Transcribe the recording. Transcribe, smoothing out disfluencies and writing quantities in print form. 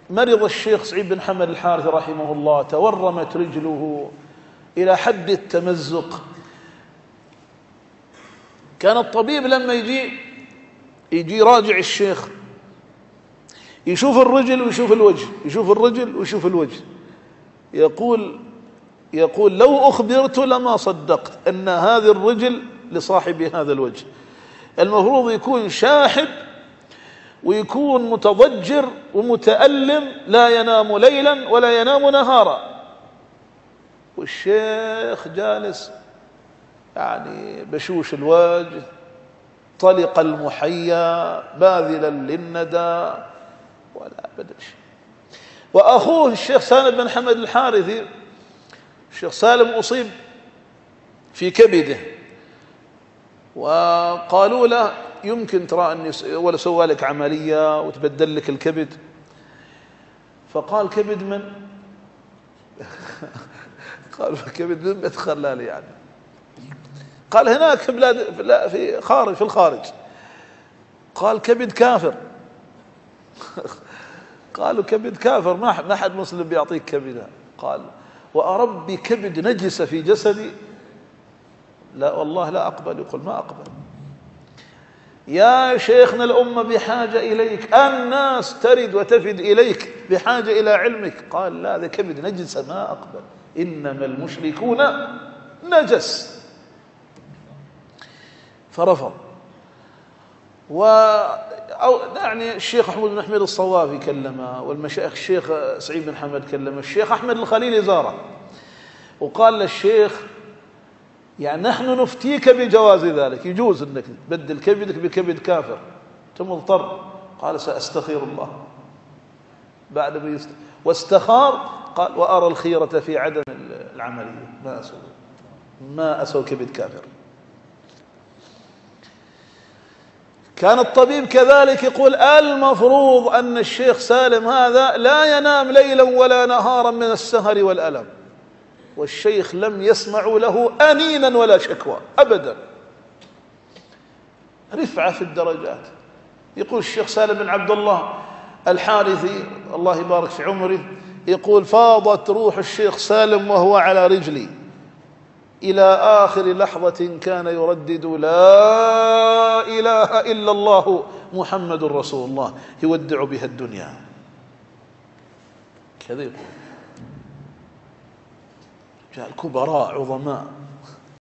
مرض الشيخ سعيد بن حمد الحارثي رحمه الله، تورمت رجله إلى حد التمزق. كان الطبيب لما يجي يراجع الشيخ يشوف الرجل ويشوف الوجه، يشوف الرجل ويشوف الوجه، يقول لو أخبرت لما صدقت أن هذه الرجل لصاحب هذا الوجه. المفروض يكون شاحب ويكون متضجر ومتألم، لا ينام ليلا ولا ينام نهارا، والشيخ جالس يعني بشوش الوجه، طلق المحيا، باذلا للندى، ولا أبدا شيء. وأخوه الشيخ سالم بن حمد الحارثي، الشيخ سالم أصيب في كبده، وقالوا له يمكن ترى أني ولا سوى لك عملية وتبدل لك الكبد. فقال كبد من؟ قال كبد من بتخلى لي يعني؟ قال هناك في بلاد في الخارج. قال كبد كافر. قالوا كبد كافر، ما حد مسلم بيعطيك كبدها. قال وأربي كبد نجس في جسدي؟ لا والله لا أقبل. يقول ما أقبل. يا شيخنا الأمة بحاجة إليك، الناس ترد وتفد إليك، بحاجة إلى علمك. قال لا، ذا كبد نجس ما أقبل، إنما المشركون نجس. فرفض. يعني الشيخ محمود بن حميد الصوافي كلمه، والمشايخ الشيخ سعيد بن حمد كلمه، الشيخ أحمد الخليلي زاره وقال للشيخ يعني نحن نفتيك بجواز ذلك، يجوز انك تبدل كبدك بكبد كافر، انت مضطر. قال سأستخير الله. بعد ما واستخار قال وأرى الخيرة في عدم العملية، ما أسوي كبد كافر. كان الطبيب كذلك يقول المفروض أن الشيخ سالم هذا لا ينام ليلا ولا نهارا من السهر والألم، والشيخ لم يسمع له أنينا ولا شكوى أبدا. رفعة في الدرجات. يقول الشيخ سالم بن عبد الله الحارثي الله يبارك في عمره، يقول فاضت روح الشيخ سالم وهو على رجلي إلى آخر لحظة كان يردد لا إله إلا الله محمد رسول الله، يودع بها الدنيا. كذا يقول. جاء الكبراء عظماء